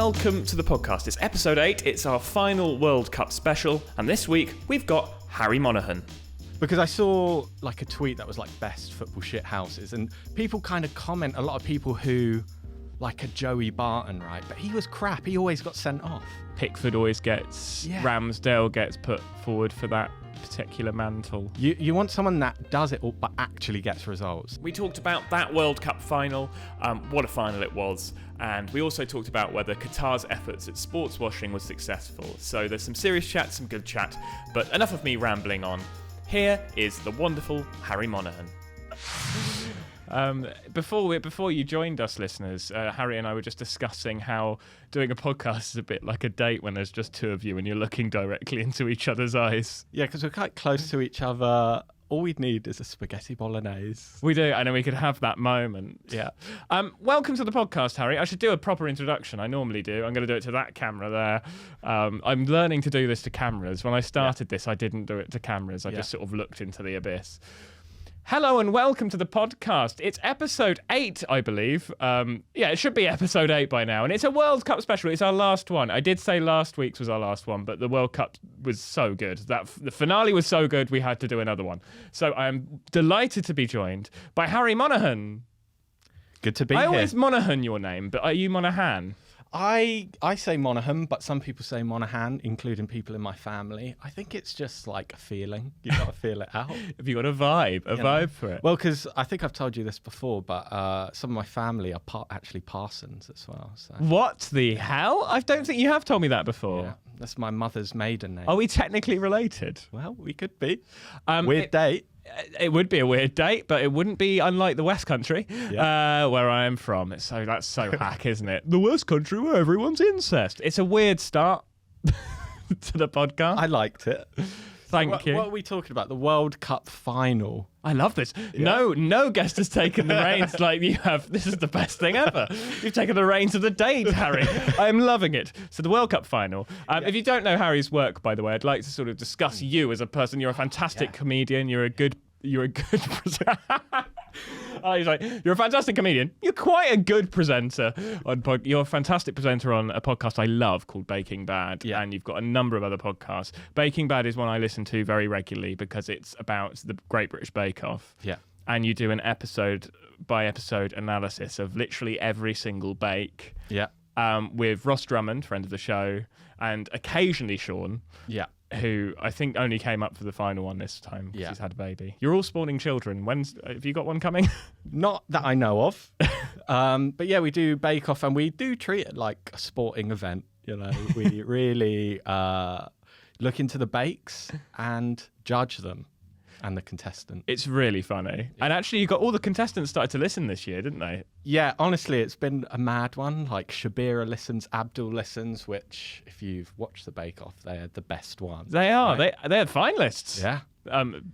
welcome to the podcast. It's episode 8, it's our final World Cup special, and this week we've got Harry Monaghan. Because I saw like a tweet that was like best football shithouses, and people kind of comment, a lot of people who like a Joey Barton, right? But he was crap, he always got sent off. Pickford always gets, Ramsdale gets put forward for that particular mantle. You want someone that does it all but actually gets results. We talked about that World Cup final, what a final it was, and we also talked about whether Qatar's efforts at sportswashing was successful. So there's some serious chat, some good chat, but enough of me rambling on. Here is the wonderful Harry Monaghan. Before you joined us, listeners, Harry and I were just discussing how doing a podcast is a bit like a date when there's just two of you and you're looking directly into each other's eyes. Yeah, because we're quite close to each other. All we'd need is a spaghetti bolognese. We do, and then we could have that moment. Yeah. Welcome to the podcast, Harry. I should do a proper introduction. I normally do. I'm going to do it to that camera there. I'm learning to do this to cameras. When I started this, I didn't do it to cameras. I just sort of looked into the abyss. Hello and welcome to the podcast. It's episode 8, I believe. It should be episode 8 by now. And it's a World Cup special. It's our last one. I did say last week's was our last one, but the World Cup was so good. The finale was so good, we had to do another one. So I'm delighted to be joined by Harry Monaghan. Good to be here. I always Monaghan your name, but are you Monaghan? I say Monaghan, but some people say Monaghan, including people in my family. I think it's just like a feeling. You've got to feel it out. Have you got a vibe for it? Well, because I think I've told you this before, but some of my family are actually Parsons as well. So. What the hell? I don't think you have told me that before. Yeah, that's my mother's maiden name. Are we technically related? Well, we could be. Weird date. It would be a weird date, but it wouldn't be unlike the West Country, where I am from. That's so hack, isn't it? The West Country where everyone's incest. It's a weird start to the podcast. I liked it. Thank you. What are we talking about? The World Cup final. I love this. Yeah. No guest has taken the reins like you have. This is the best thing ever. You've taken the reins of the date, Harry. I'm loving it. So the World Cup final. If you don't know Harry's work, by the way, I'd like to sort of discuss you as a person. You're a fantastic comedian. You're a good he's like, you're a fantastic comedian. You're quite a good presenter. You're a fantastic presenter on a podcast I love called Baking Bad. Yeah. And you've got a number of other podcasts. Baking Bad is one I listen to very regularly because it's about the Great British Bake Off. Yeah. And you do an episode by episode analysis of literally every single bake. Yeah. With Ross Drummond, friend of the show, and occasionally Sean. Yeah. Who I think only came up for the final one this time because he's had a baby. You're all spawning children. Have you got one coming? Not that I know of. But yeah, we do Bake Off and we do treat it like a sporting event. You know, we really look into the bakes and judge them and the contestant. It's really funny. Yeah. And actually, you got all the contestants started to listen this year, didn't they? Yeah, honestly, it's been a mad one. Like Shabira listens, Abdul listens, which if you've watched the Bake Off, they're the best ones. They are. Right? They're finalists. Yeah.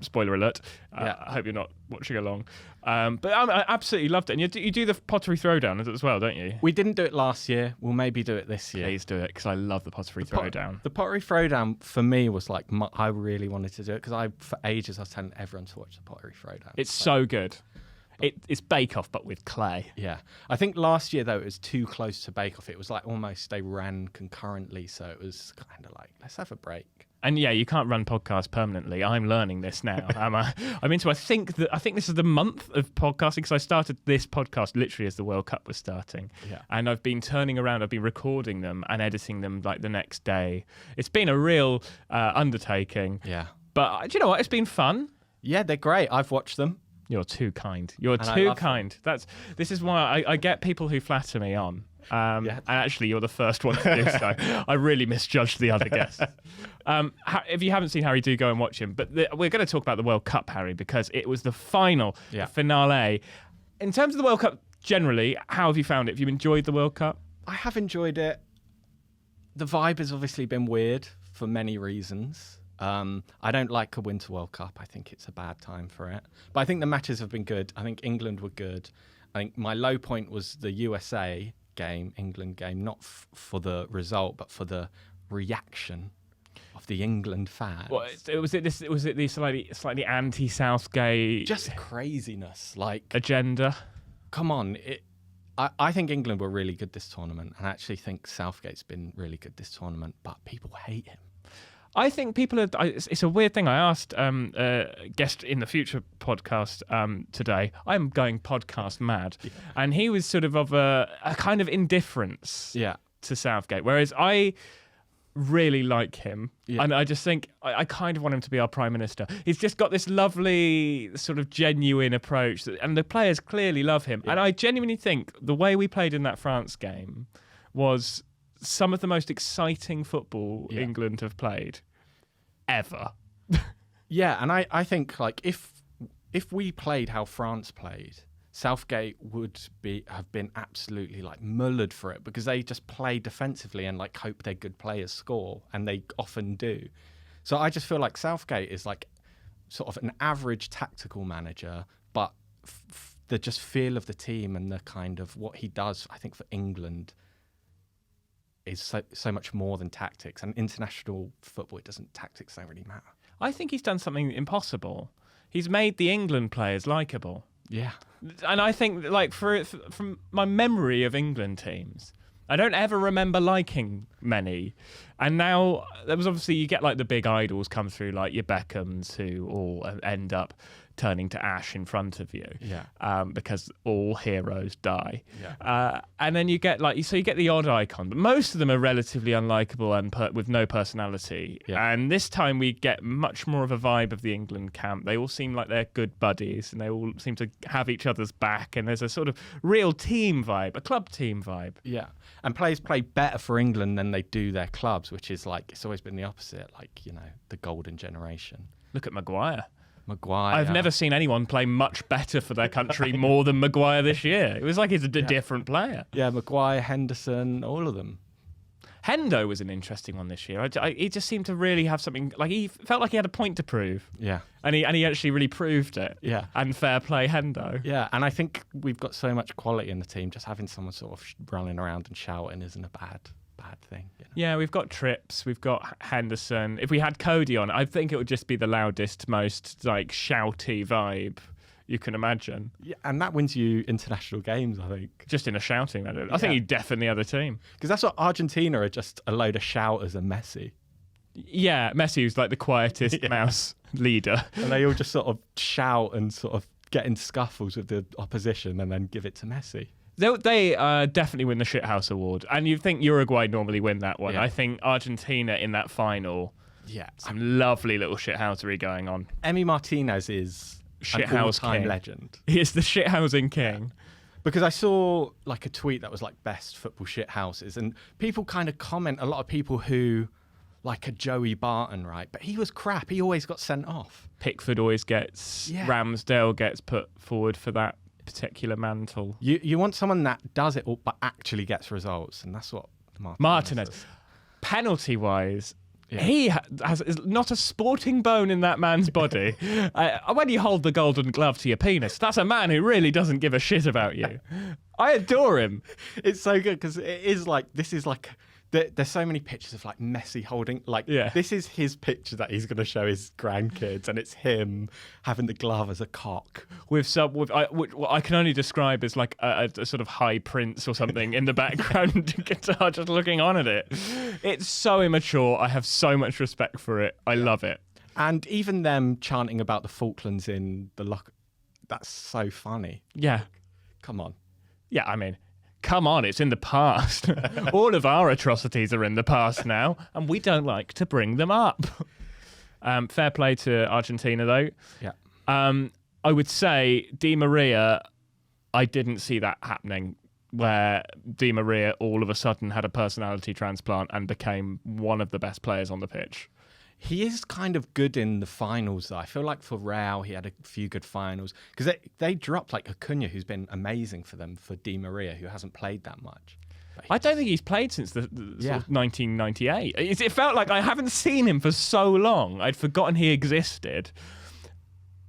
Spoiler alert. I hope you're not watching along. But I absolutely loved it. And you do the pottery throwdown as well, don't you? We didn't do it last year. We'll maybe do it this year. Please do it, because I love the pottery throwdown. The pottery throwdown, for me, was like, I really wanted to do it, because for ages I was telling everyone to watch the pottery throwdown. It's so good. It's Bake Off, but with clay. Yeah. I think last year, though, it was too close to Bake Off. It was like almost they ran concurrently, so it was kind of like, let's have a break. And yeah, you can't run podcasts permanently. I'm learning this now. I think this is the month of podcasting, because I started this podcast literally as the World Cup was starting. Yeah. And I've been turning around, I've been recording them and editing them like the next day. It's been a real undertaking. Yeah. But do you know what? It's been fun. Yeah, they're great. I've watched them. You're too kind. You're too kind. This is why I get people who flatter me on. And actually, you're the first one to do so. I really misjudged the other guests. If you haven't seen Harry, do go and watch him. But we're going to talk about the World Cup, Harry, because it was the final, the finale. In terms of the World Cup generally, how have you found it? Have you enjoyed the World Cup? I have enjoyed it. The vibe has obviously been weird for many reasons. I don't like a Winter World Cup. I think it's a bad time for it. But I think the matches have been good. I think England were good. I think my low point was the USA game, England game, not for the result, but for the reaction of the England fans. What was it the slightly anti-Southgate, just craziness, like agenda? Come on, I think England were really good this tournament, and I actually think Southgate's been really good this tournament, but people hate him. I think people are. It's a weird thing. I asked a guest in the Future podcast today. I'm going podcast mad, and he was sort of a kind of indifference to Southgate, whereas I really like him, and I just think I kind of want him to be our Prime Minister. He's just got this lovely sort of genuine approach, and the players clearly love him. And I genuinely think the way we played in that France game was some of the most exciting football England have played ever. And I think like if we played how France played, Southgate would have been absolutely like mullered for it, because they just play defensively and like hope their good players score, and they often do. So I just feel like Southgate is like sort of an average tactical manager, but the just feel of the team and the kind of what he does, I think for England is so much more than tactics. And international football, tactics don't really matter. I think he's done something impossible. He's made the England players likeable. Yeah. And I think, like, from my memory of England teams, I don't ever remember liking many. And now, there was obviously, you get, like, the big idols come through, like your Beckhams, who all end up turning to ash in front of you. Because all heroes die. And then you get, like, so you get the odd icon, but most of them are relatively unlikable and with no personality. And this time we get much more of a vibe of the England camp. They all seem like they're good buddies, and they all seem to have each other's back, and there's a sort of real team vibe, a club team vibe. And players play better for England than they do their clubs, which is like, it's always been the opposite, like, you know, the golden generation. Look at Maguire. I've never seen anyone play much better for their country more than Maguire this year. It was like he's a different player. Maguire, Henderson, all of them. Hendo was an interesting one this year. He just seemed to really have something, like he felt like he had a point to prove. And he actually really proved it. And fair play, Hendo. And I think we've got so much quality in the team. Just having someone sort of running around and shouting isn't a bad thing. You know? Yeah, we've got Trips, we've got Henderson. If we had Cody on, I think it would just be the loudest, most like shouty vibe you can imagine. And that wins you international games, I think. Just in a shouting, I think he'd deafen the other team. Because that's what Argentina are, just a load of shouters and Messi. Yeah, Messi was like the quietest mouse leader. And they all just sort of shout and sort of get in scuffles with the opposition and then give it to Messi. They definitely win the Shithouse Award. And you think Uruguay normally win that one. I think Argentina in that final, some lovely little shithousery going on. Emi Martinez is an all-time legend. He is the shithousing king. Because I saw like a tweet that was like best football shithouses, and people kind of comment, a lot of people who like a Joey Barton, right? But he was crap. He always got sent off. Pickford always gets, Ramsdale gets put forward for that particular mantle. You want someone that does it all but actually gets results, and that's what Martinez does. Penalty-wise, he has not a sporting bone in that man's body. When you hold the golden glove to your penis, that's a man who really doesn't give a shit about you. I adore him. It's so good because it is like, this is like, there's so many pictures of like Messi holding, like this is his picture that he's going to show his grandkids, and it's him having the glove as a cock with what I can only describe as like a sort of high prince or something in the background guitar just looking on at it. It's so immature. I have so much respect for it. I love it. And even them chanting about the Falklands in the lock, that's so funny. Yeah. Come on. Yeah, I mean, come on, it's in the past. All of our atrocities are in the past now, and we don't like to bring them up. Fair play to Argentina, though. Yeah. I would say Di Maria, I didn't see that happening, where Di Maria all of a sudden had a personality transplant and became one of the best players on the pitch. He is kind of good in the finals, though. I feel like for Real, he had a few good finals. Because they dropped like Acuna, who's been amazing for them, for Di Maria, who hasn't played that much. I don't think he's played since the sort of 1998. It felt like I haven't seen him for so long. I'd forgotten he existed.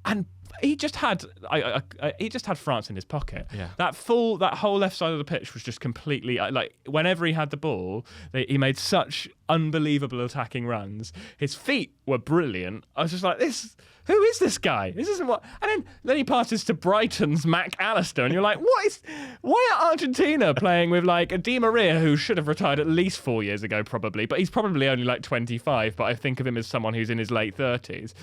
And he just had France in his pocket. Yeah. That whole left side of the pitch was just completely like, whenever he had the ball, he made such unbelievable attacking runs. His feet were brilliant. I was just like, who is this guy? This isn't what. And then he passes to Brighton's Mac Allister, and you're like, why are Argentina playing with like a Di Maria who should have retired at least 4 years ago, probably, but he's probably only like 25, but I think of him as someone who's in his late 30s.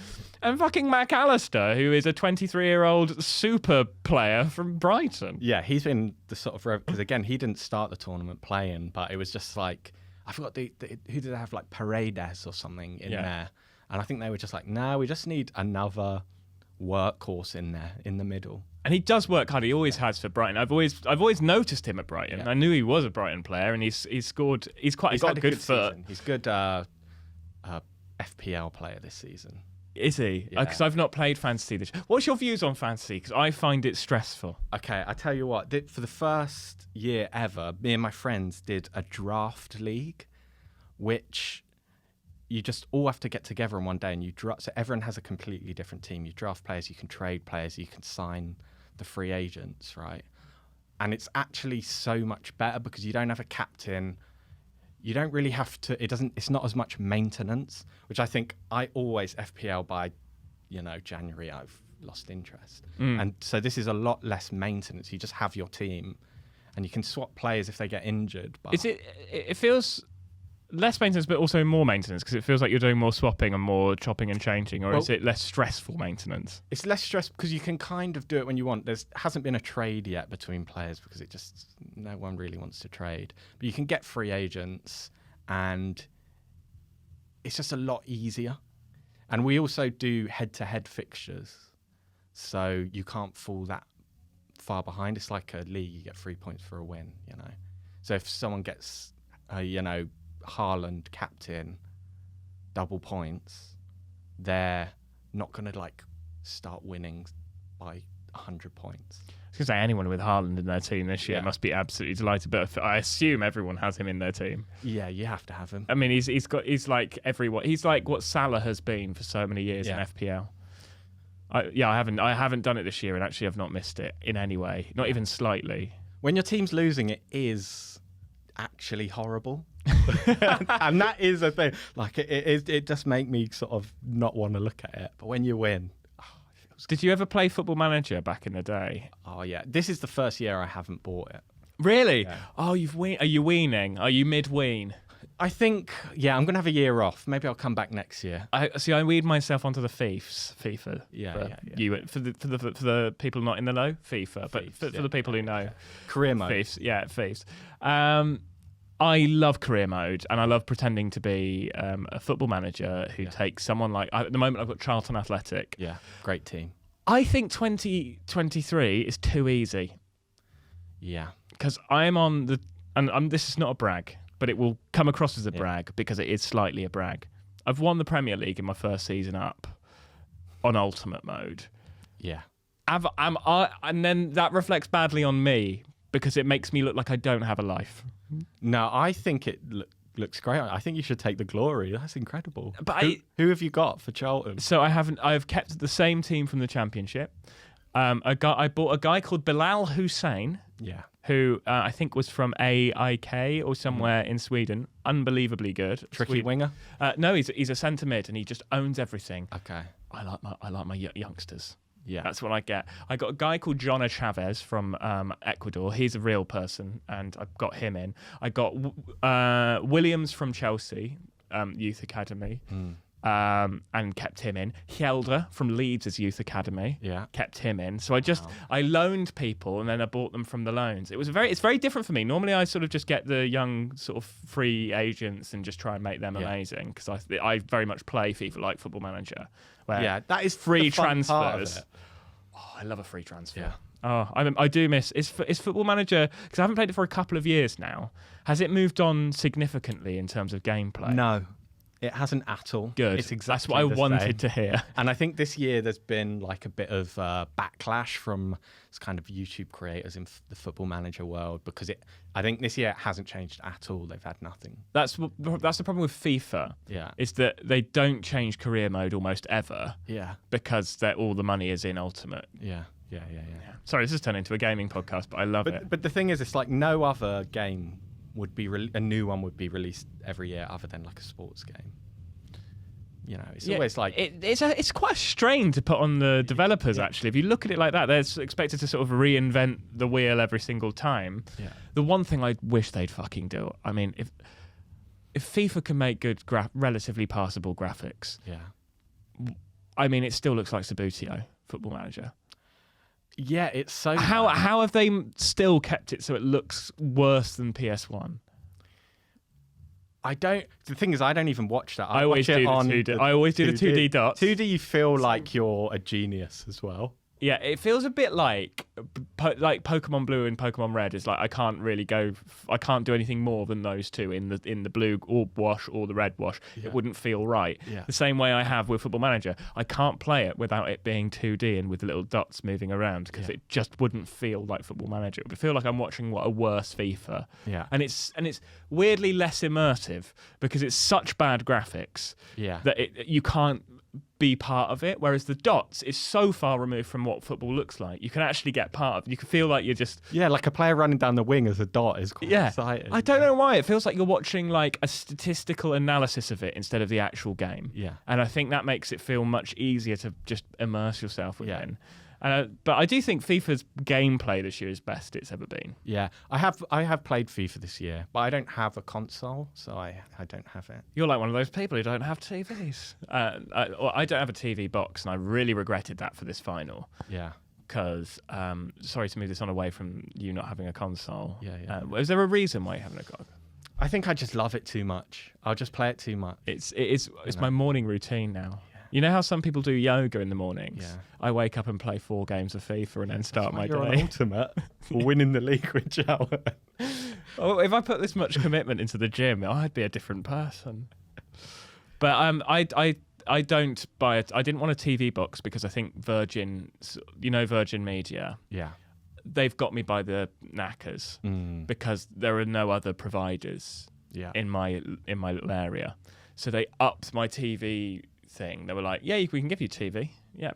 And fucking Mac Allister, who is a 23-year-old super player from Brighton. Yeah, he's been the sort of, because again, he didn't start the tournament playing, but it was just like, I forgot who did they have, like Paredes or something in there. And I think they were just like, no, we just need another workhorse in there in the middle. And he does work hard. He always has for Brighton. I've always noticed him at Brighton. I knew he was a Brighton player, and he's scored. He's got a good foot. Season. He's a good FPL player this season. Is he? Because I've not played fantasy this. What's your views on fantasy? Because I find it stressful. Okay, I tell you what. For the first year ever, me and my friends did a draft league, which you just all have to get together in one day, and you draft. So everyone has a completely different team. You draft players, you can trade players, you can sign the free agents, right? And it's actually so much better because you don't have a captain. You don't really have to. It's not as much maintenance, which I think I always FPL by, January I've lost interest, and so this is a lot less maintenance. You just have your team, and you can swap players if they get injured. But it feels less maintenance, but also more maintenance because it feels like you're doing more swapping and more chopping and changing, or is it less stressful maintenance? It's less stress because you can kind of do it when you want. Hasn't been a trade yet between players because no one really wants to trade. But you can get free agents, and it's just a lot easier. And we also do head-to-head fixtures, so you can't fall that far behind. It's like a league; you get 3 points for a win. So if someone gets, Haaland captain, double points, they're not going to start winning by 100 points. I was going to say anyone with Haaland in their team this year must be absolutely delighted, but I assume everyone has him in their team. Yeah, you have to have him. I mean, he's like everyone. He's like what Salah has been for so many years in FPL. I haven't done it this year, and actually I've not missed it in any way, not even slightly. When your team's losing, it is actually horrible. And that is a thing. It just make me sort of not want to look at it. But when you win, it feels Did you ever play Football Manager back in the day? Oh yeah, this is the first year I haven't bought it. Really? Yeah. Oh, are you weaning? Are you mid-wean? I think I'm gonna have a year off. Maybe I'll come back next year. I weed myself onto the FIFA. Yeah. For the people not in the know, FIFA. But for the people who know, Career mode. Fiefs. I love career mode, and I love pretending to be a football manager who takes someone like, at the moment I've got Charlton Athletic. Yeah, great team. I think 2023 is too easy. Yeah. Because I'm on this is not a brag, but it will come across as a brag because it is slightly a brag. I've won the Premier League in my first season up on Ultimate mode. Yeah. And then that reflects badly on me because it makes me look like I don't have a life. No, I think it looks great. I think you should take the glory. That's incredible. But who have you got for Charlton? So I've kept the same team from the Championship. I bought a guy called Bilal Hussein. Yeah. Who I think was from AIK or somewhere in Sweden. Unbelievably good. Tricky winger? No, he's a centre mid and he just owns everything. Okay. I like my youngsters. Yeah. That's what I get. I got a guy called Jona Chavez from Ecuador. He's a real person, and I've got him in. I got Williams from Chelsea, Youth Academy, and kept him in. Hjelde from Leeds' Youth Academy, kept him in. So I loaned people, and then I bought them from the loans. It's very different for me. Normally, I sort of just get the young sort of free agents and just try and make them amazing because I very much play FIFA like Football Manager. Where that is free the fun part of transfers. it. Oh, I love a free transfer. Yeah. Oh, I do miss. Is Football Manager, because I haven't played it for a couple of years now, has it moved on significantly in terms of gameplay? No, it hasn't at all. Good. It's exactly That's what I wanted to hear. And I think this year there's been like a bit of backlash from kind of YouTube creators in the Football Manager world because I think this year it hasn't changed at all. They've had nothing. That's the problem with FIFA. Yeah. Is that they don't change career mode almost ever. Yeah. Because all the money is in Ultimate. Yeah. Sorry, this has turned into a gaming podcast, but I love it. But the thing is, it's like no other game would be a new one would be released every year, other than like a sports game. You know, it's always like it's quite a strain to put on the developers. Actually, if you look at it like that, they're expected to sort of reinvent the wheel every single time. Yeah. The one thing I wish they'd fucking do. I mean, if FIFA can make good, relatively passable graphics, I mean, it still looks like Sabutio, Football Manager. Yeah, it's so. How have they still kept it so it looks worse than PS1? The thing is, I don't even watch that. I always do the 2D. I always do the 2D dots. 2D, you feel like you're a genius as well. Yeah, it feels a bit like Pokemon Blue and Pokemon Red is like I can't do anything more than those two in the blue or wash or the red wash. Yeah. It wouldn't feel right. Yeah. The same way I have with Football Manager. I can't play it without it being 2D and with little dots moving around because it just wouldn't feel like Football Manager. It would feel like I'm watching a worse FIFA. Yeah. And it's weirdly less immersive because it's such bad graphics that you can't be part of it, whereas the dots is so far removed from what football looks like. You can actually get part of it. You can feel like you're just... Yeah, like a player running down the wing as a dot is quite exciting. I don't know why. It feels like you're watching like a statistical analysis of it instead of the actual game. Yeah. And I think that makes it feel much easier to just immerse yourself within. But I do think FIFA's gameplay this year is best it's ever been. Yeah, I have played FIFA this year, but I don't have a console, so I don't have it. You're like one of those people who don't have TVs. I don't have a TV box, and I really regretted that for this final. Yeah. Because, sorry to move this on away from you not having a console. Yeah. Is there a reason why you haven't a console? I think I just love it too much. I'll just play it too much. It's my morning routine now. You know how some people do yoga in the mornings? Yeah. I wake up and play 4 games of FIFA and then start my you're day. On Ultimate for winning the league with Jower. Oh, if I put this much commitment into the gym, I'd be a different person. But I don't buy it. I didn't want a TV box because I think Virgin Media. Yeah. They've got me by the knackers because there are no other providers in my little area. So they upped my TV thing. They were like, yeah, we can give you TV,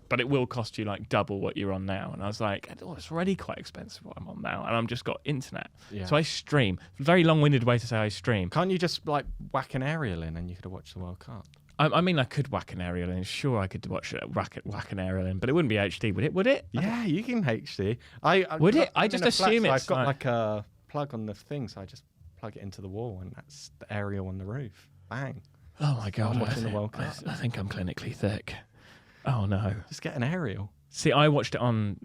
but it will cost you like double what you're on now. And I was like, it's already quite expensive what I'm on now, and I'm just got internet. So I stream. Very long-winded way to say I stream. Can't you just like whack an aerial in and you could watch the World Cup? I mean, I could whack an aerial in. Sure, I could whack an aerial in, but it wouldn't be HD, would it? Yeah, you can HD. Would it? I just assume it's. I've got like a plug on the thing, so I just plug it into the wall, and that's the aerial on the roof. Bang. Oh my God! Watching the World Cup. I think I'm clinically thick. Oh no! Just get an aerial. See, I watched it on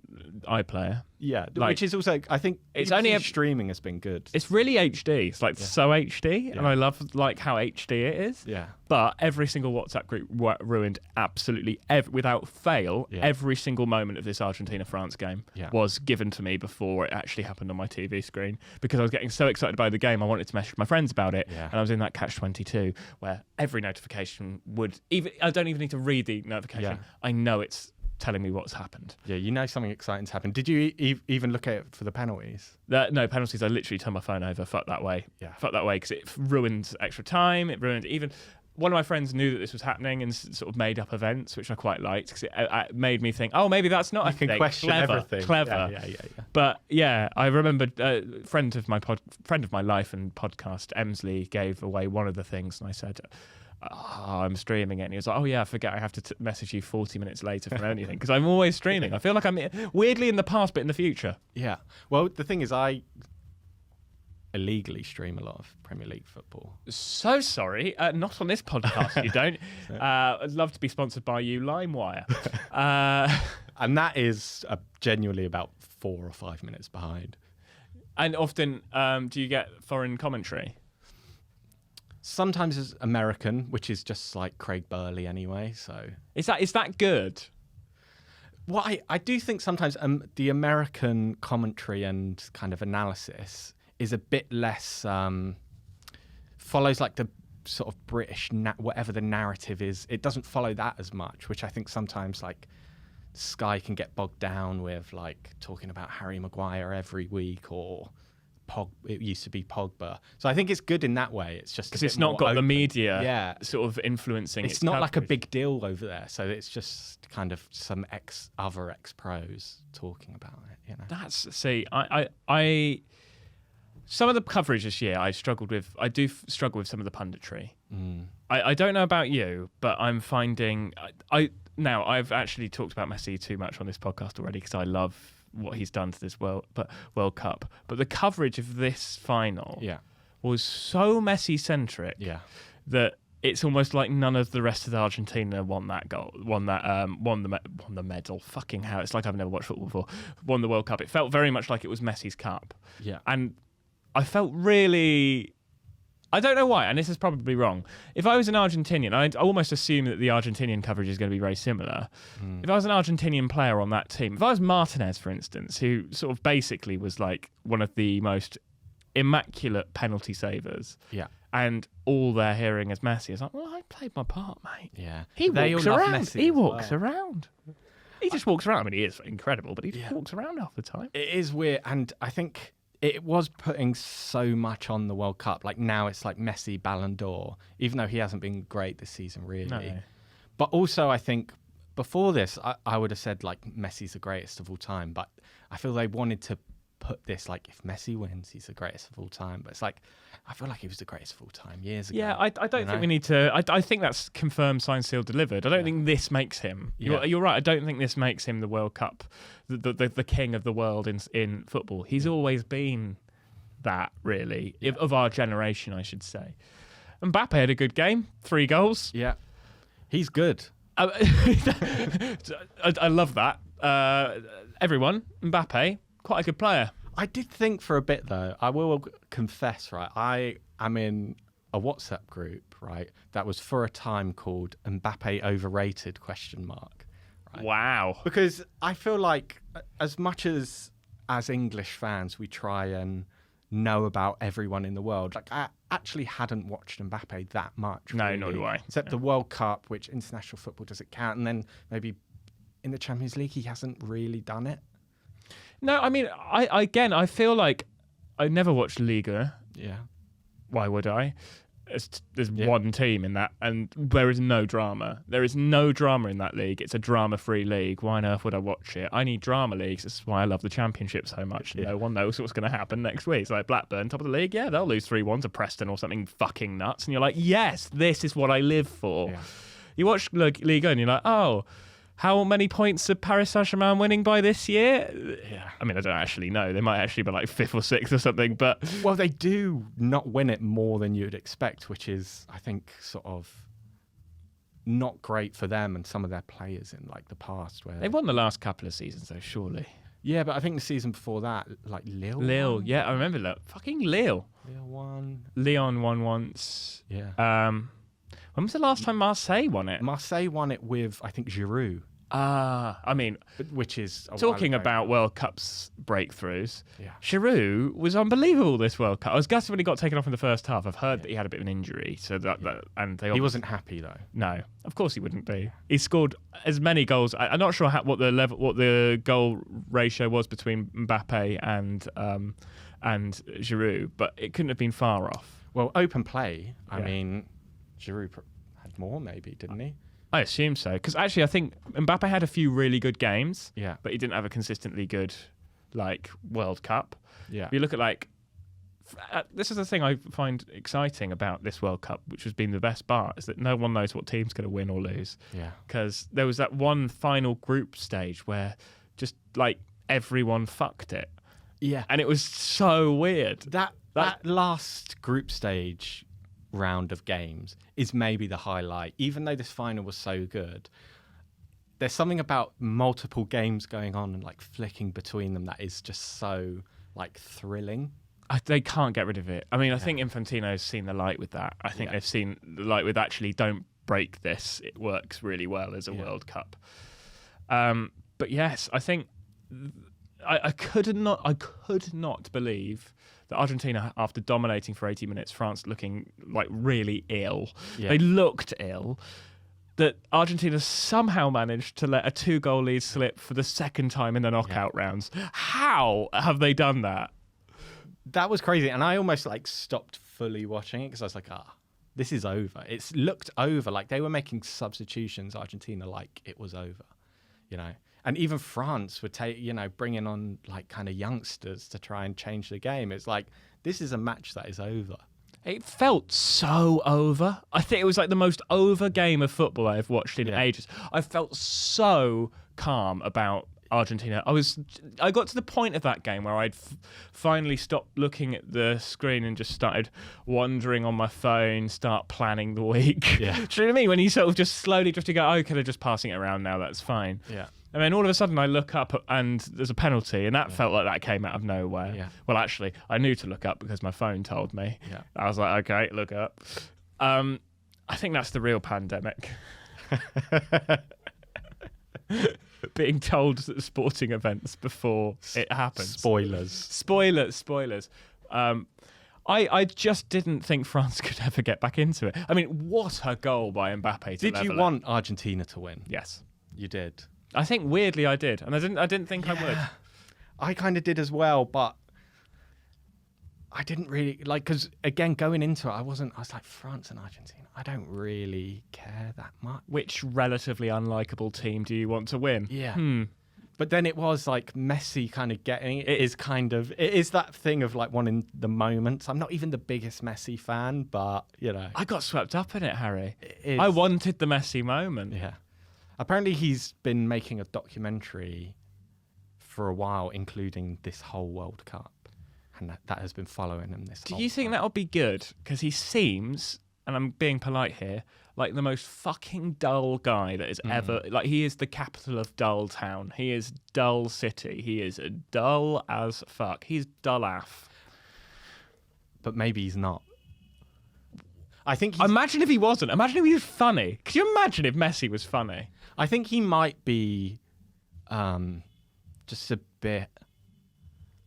iPlayer. Yeah, which is also, I think, it's only streaming has been good. It's really HD. It's like so HD, and I love like how HD it is. Yeah. But every single WhatsApp group ruined absolutely without fail. Every single moment of this Argentina-France game was given to me before it actually happened on my TV screen because I was getting so excited by the game. I wanted to message my friends about it, and I was in that catch-22 where every notification would I don't even need to read the notification. I know it's telling me what's happened. Yeah, you know something exciting's happened. Did you even look at it for the penalties? No, penalties, I literally turned my phone over. Fuck that way. Yeah. Fuck that way, because it ruined extra time. It ruined even... One of my friends knew that this was happening and sort of made up events, which I quite liked, because it made me think, oh, maybe that's not a thing. You can question everything. Clever. Yeah. But yeah, I remembered a friend of my life and podcast, Emsley, gave away one of the things, and I said... I'm streaming it, and he was like, oh yeah, I forget I have to message you 40 minutes later for anything, because I'm always streaming. I feel like I'm weirdly in the past but in the future. Yeah, well, the thing is, I illegally stream a lot of Premier League football. So sorry, not on this podcast. You don't. I'd love to be sponsored by you, LimeWire. And that is genuinely about 4 or 5 minutes behind. And often do you get foreign commentary? Sometimes it's American, which is just like Craig Burley anyway. So is that good? Well, I do think sometimes the American commentary and kind of analysis is a bit less follows like the sort of British whatever the narrative is. It doesn't follow that as much, which I think sometimes like Sky can get bogged down with, like talking about Harry Maguire every week or. It used to be Pogba. So I think it's good in that way. It's just because it's not got the media sort of influencing. It's not like a big deal over there. So it's just kind of some other ex-pros talking about it. You know. Some of the coverage this year I do struggle with some of the punditry. I don't know about you, but I'm finding now I've actually talked about Messi too much on this podcast already because I love what he's done to this World Cup. But the coverage of this final was so Messi centric that it's almost like none of the rest of the Argentina won the medal. Fucking hell, it's like I've never watched football before. Won the World Cup. It felt very much like it was Messi's cup. Yeah. And I felt really... I don't know why, and this is probably wrong. If I was an Argentinian, I'd almost assume that the Argentinian coverage is going to be very similar. If I was an Argentinian player on that team, if I was Martinez, for instance, who sort of basically was like one of the most immaculate penalty savers, and all they're hearing is Messi, it's like, well, I played my part, mate. Yeah. He walks around. He walks well. around. He just walks around. I mean, he is incredible, but he just walks around half the time. It is weird, and I think it was putting so much on the World Cup. Like now it's like Messi Ballon d'Or, even though he hasn't been great this season, really. No. But also I think before this, I would have said like Messi's the greatest of all time, but I feel they wanted to put this like if Messi wins, he's the greatest of all time. But it's like I feel like he was the greatest of all time years ago. Yeah, I don't think we need to. I think that's confirmed, signed, sealed, delivered. I don't think this makes him. You're right. I don't think this makes him the World Cup, the king of the world in football. He's always been that, really, of our generation, I should say. Mbappe had a good game, 3 goals. Yeah, he's good. I love that. Everyone, Mbappe, quite a good player. I did think for a bit though, I will confess, right? I am in a WhatsApp group, right, that was for a time called Mbappe Overrated ? Right? Wow. Because I feel like as much as English fans we try and know about everyone in the world, like I actually hadn't watched Mbappe that much. No, really, nor do I. Except the World Cup, which international football doesn't count, and then maybe in the Champions League he hasn't really done it. No, I mean, I feel like I never watched Liga. Yeah. Why would I? There's one team in that, and there is no drama. There is no drama in that league. It's a drama-free league. Why on earth would I watch it? I need drama leagues. This is why I love the Championship so much. No one knows what's going to happen next week. It's like Blackburn, top of the league. Yeah, they'll lose 3-1 to Preston or something fucking nuts. And you're like, yes, this is what I live for. Yeah. You watch Liga and you're like, oh, how many points are Paris Saint-Germain winning by this year? Yeah. I mean, I don't actually know. They might actually be like 5th or 6th or something, but... Well, they do not win it more than you'd expect, which is, I think, sort of not great for them and some of their players in like the past. Where They've won the last couple of seasons, though, surely. Yeah, but I think the season before that, like Lille won? Yeah, I remember that. Fucking Lille. Lille won. Leon won once. Yeah. When was the last time Marseille won it? Marseille won it with, I think, Giroud. I mean, which is talking about World Cups breakthroughs. Yeah. Giroud was unbelievable this World Cup. I was gutted when he got taken off in the first half. I've heard that he had a bit of an injury, so he wasn't happy though. No, of course he wouldn't be. He scored as many goals. I'm not sure what the goal ratio was between Mbappe and Giroud, but it couldn't have been far off. Well, open play. I mean, Giroud had more, maybe, didn't he? I assume so, because actually I think Mbappe had a few really good games, but he didn't have a consistently good World Cup. Yeah. If you look at this is the thing I find exciting about this World Cup, which has been the best part, is that no one knows what team's going to win or lose. Yeah. Because there was that one final group stage where just everyone fucked it. Yeah. And it was so weird. That last group stage round of games is maybe the highlight. Even though this final was so good, there's something about multiple games going on and flicking between them that is just so thrilling. They can't get rid of it. I mean, I think Infantino's seen the light with that. I think they've seen the light with actually don't break this. It works really well as a World Cup. But yes, I think I could not believe that Argentina, after dominating for 80 minutes, France looking really ill. Yeah. They looked ill. That Argentina somehow managed to let a 2-goal lead slip for the second time in the knockout rounds. How have they done that? That was crazy. And I almost stopped fully watching it because I was like, this is over. It's looked over. They were making substitutions, Argentina, it was over, And even France would bringing on like kind of youngsters to try and change the game. It's like, this is a match that is over. It felt so over. I think it was like the most over game of football I've watched in ages. I felt so calm about Argentina. I got to the point of that game where I'd finally stopped looking at the screen and just started wandering on my phone, start planning the week. Yeah. Do you know what I mean? When you sort of just slowly drift to go, okay, they're just passing it around now, that's fine. Yeah. And then all of a sudden I look up and there's a penalty, and that felt like that came out of nowhere. Yeah. Well, actually, I knew to look up because my phone told me. Yeah. I was like, okay, look up. I think that's the real pandemic. Being told sporting events before it happens. Spoilers. I just didn't think France could ever get back into it. I mean, what a goal by Mbappe to Did you want Argentina to win? Yes. You did. I think weirdly I did, and I didn't think I would. I kind of did as well, but I didn't really because again, going into it, I was like, France and Argentina, I don't really care that much. Which relatively unlikable team do you want to win? Yeah. But then it was like Messi kind of getting it. It is that thing of like wanting the moments. I'm not even the biggest Messi fan, but I got swept up in it, Harry. I wanted the Messi moment. Yeah. Apparently he's been making a documentary for a while, including this whole World Cup. And that has been following him this whole Do you think time. that'll be good? Because he seems, and I'm being polite here, like the most fucking dull guy that has ever... Like, he is the capital of dull town. He is dull city. He is dull as fuck. He's dull af. But maybe he's not. I think Imagine if he wasn't. Imagine if he was funny. Could you imagine if Messi was funny? I think he might be just a bit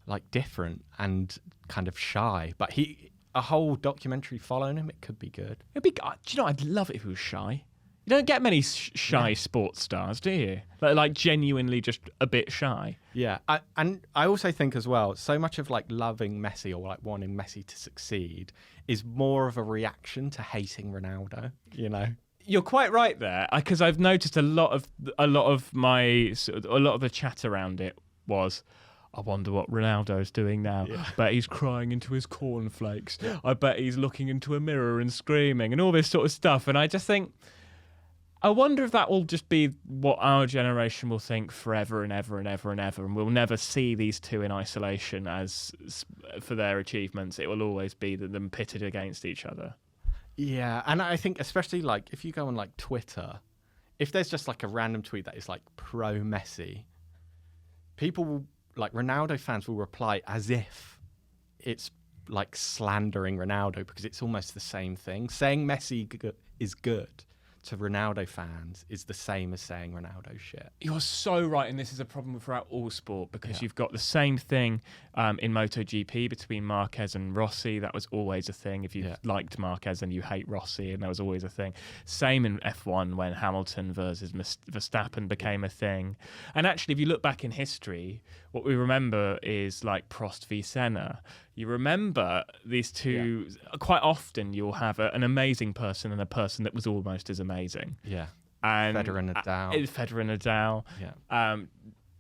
like different and kind of shy, but a whole documentary following him, it could be good. It'd be. Do you know? I'd love it if he was shy. You don't get many shy sports stars, do you? Like genuinely just a bit shy. Yeah, and I also think as well, so much of like loving Messi or like wanting Messi to succeed is more of a reaction to hating Ronaldo. You're quite right there, because I've noticed a lot of the chat around it was, I wonder what Ronaldo's doing now. Yeah. I bet he's crying into his cornflakes. I bet he's looking into a mirror and screaming and all this sort of stuff. And I just think, I wonder if that will just be what our generation will think forever and ever and ever and ever. And we'll never see these two in isolation as for their achievements. It will always be them pitted against each other. Yeah, and I think especially like if you go on like Twitter, if there's just like a random tweet that is like pro Messi, people will, like Ronaldo fans will reply as if it's like slandering Ronaldo, because it's almost the same thing. Saying Messi is good to Ronaldo fans is the same as saying Ronaldo shit. You're so right, and this is a problem throughout all sport, because you've got the same thing in MotoGP between Marquez and Rossi. That was always a thing. If you liked Marquez and you hate Rossi, and that was always a thing. Same in F1 when Hamilton versus Verstappen became a thing. And actually, if you look back in history, what we remember is like Prost v Senna. You remember these two, quite often you'll have an amazing person and a person that was almost as amazing. Yeah. And Federer and Nadal. Federer and Nadal. Yeah.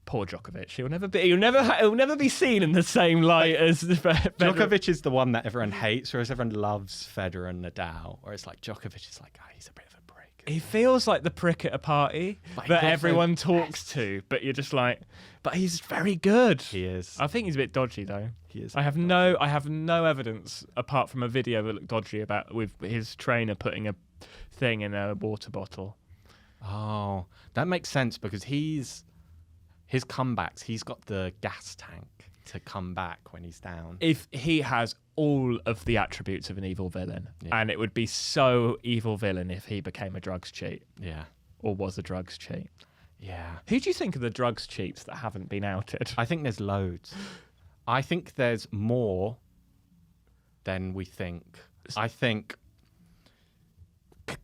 Poor Djokovic. He'll never be seen in the same light as Djokovic is the one that everyone hates, whereas everyone loves Federer and Nadal. Or it's like Djokovic is like, he's a bit of a prick. He feels like the prick at a party that everyone talks to, but you're just like, but he's very good. He is. I think he's a bit dodgy though. He is. I have no evidence apart from a video that looked dodgy with his trainer putting a thing in a water bottle. Oh, that makes sense, because his comebacks, he's got the gas tank to come back when he's down. If he has all of the attributes of an evil villain, and it would be so evil villain if he became a drugs cheat. Yeah. Or was a drugs cheat. Yeah. Who do you think are the drugs cheats that haven't been outed? I think there's loads. I think there's more than we think. I think...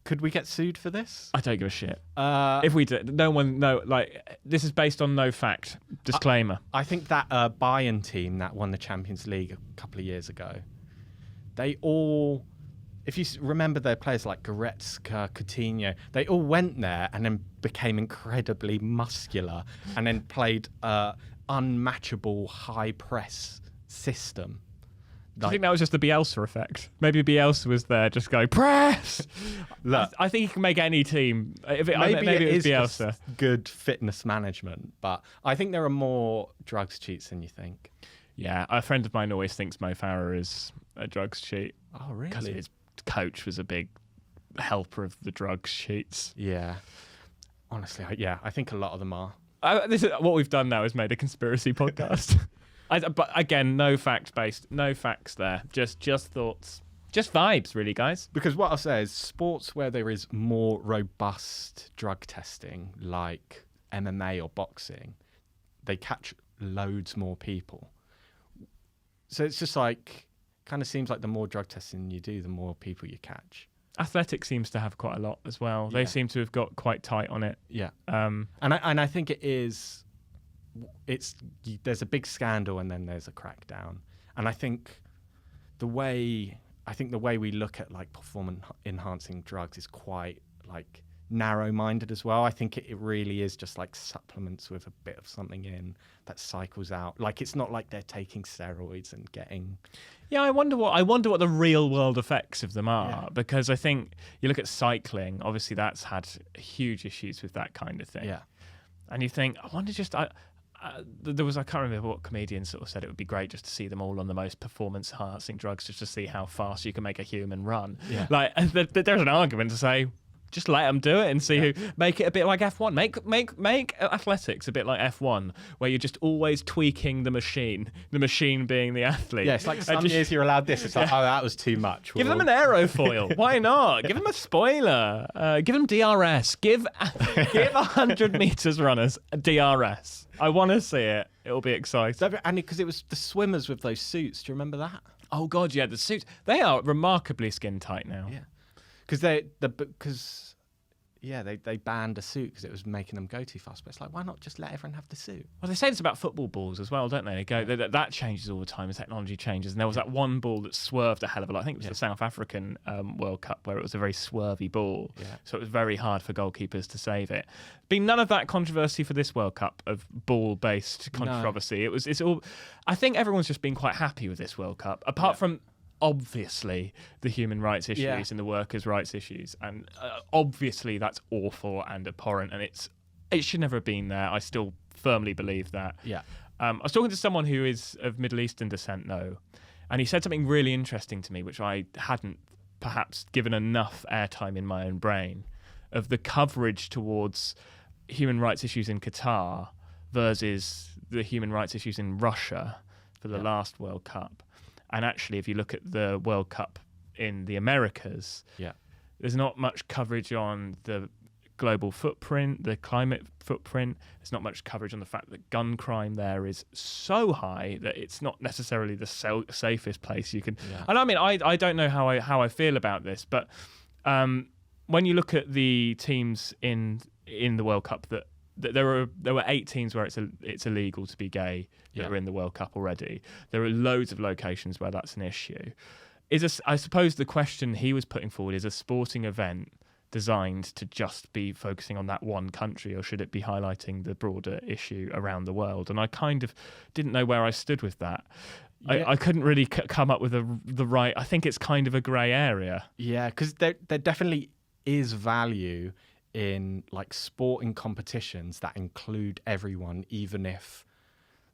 Could we get sued for this? I don't give a shit. If we did, this is based on no fact. Disclaimer. I think that Bayern team that won the Champions League a couple of years ago, they all if you remember their players like Goretzka, Coutinho, they all went there and then became incredibly muscular and then played unmatchable high press system. Do you think that was just the Bielsa effect? Maybe Bielsa was there just going, press! Look, I think he can make any team. Maybe it was Bielsa. Just good fitness management, but I think there are more drugs cheats than you think. Yeah, a friend of mine always thinks Mo Farah is a drugs cheat. Oh, really? Because his coach was a big helper of the drugs cheats. Yeah. Honestly, I think a lot of them are. This is what we've done now is made a conspiracy podcast. But again, no fact-based, no facts there. Just thoughts. Just vibes, really, guys. Because what I'll say is sports where there is more robust drug testing, like MMA or boxing, they catch loads more people. So it's just like, kind of seems like the more drug testing you do, the more people you catch. Athletics seems to have quite a lot as well. They seem to have got quite tight on it. Yeah. And I think there's a big scandal and then there's a crackdown. And I think the way we look at like performance enhancing drugs is quite like narrow-minded as well. I think it really is just like supplements with a bit of something in that cycles out. Like it's not like they're taking steroids and getting. Yeah, I wonder what the real world effects of them are, because I think you look at cycling. Obviously, that's had huge issues with that kind of thing. Yeah, and you think, I wonder just. I can't remember what comedian sort of said it would be great just to see them all on the most performance-enhancing drugs, just to see how fast you can make a human run. Yeah. Like, there's an argument to say, just let them do it and see who. Make it a bit like F1. Make athletics a bit like F1, where you're just always tweaking the machine being the athlete. Yeah, it's like some years you're allowed this. It's like, oh, that was too much. Give them an aerofoil. Why not? Give them a spoiler. Give them DRS. Give 100 meters runners a DRS. I want to see it. It'll be exciting. And because it was the swimmers with those suits. Do you remember that? Oh God, yeah, the suits. They are remarkably skin tight now. Yeah. They banned a suit because it was making them go too fast. But it's like, why not just let everyone have the suit? Well, they say it's about football balls as well, don't they? They go that changes all the time as technology changes. And there was that one ball that swerved a hell of a lot. I think it was the South African World Cup where it was a very swervy ball. Yeah. So it was very hard for goalkeepers to save it. Been none of that controversy for this World Cup of ball-based controversy. No. It's all. I think everyone's just been quite happy with this World Cup, apart from. Obviously, the human rights issues and the workers' rights issues, and obviously that's awful and abhorrent, and it should never have been there. I still firmly believe that. Yeah. I was talking to someone who is of Middle Eastern descent, though, and he said something really interesting to me, which I hadn't perhaps given enough airtime in my own brain, of the coverage towards human rights issues in Qatar versus the human rights issues in Russia for the last World Cup. And actually, if you look at the World Cup in the Americas, there's not much coverage on the global footprint, the climate footprint. There's not much coverage on the fact that gun crime there is so high that it's not necessarily the safest place you can. Yeah. And I mean, I don't know how I feel about this, but when you look at the teams in the World Cup that there were 8 teams where it's illegal to be gay that are in the World Cup already. There are loads of locations where that's an issue. I suppose the question he was putting forward is a sporting event designed to just be focusing on that one country, or should it be highlighting the broader issue around the world? And I kind of didn't know where I stood with that. Yeah. I couldn't really come up with the right. I think it's kind of a grey area. Yeah, because there definitely is value in like sporting competitions that include everyone, even if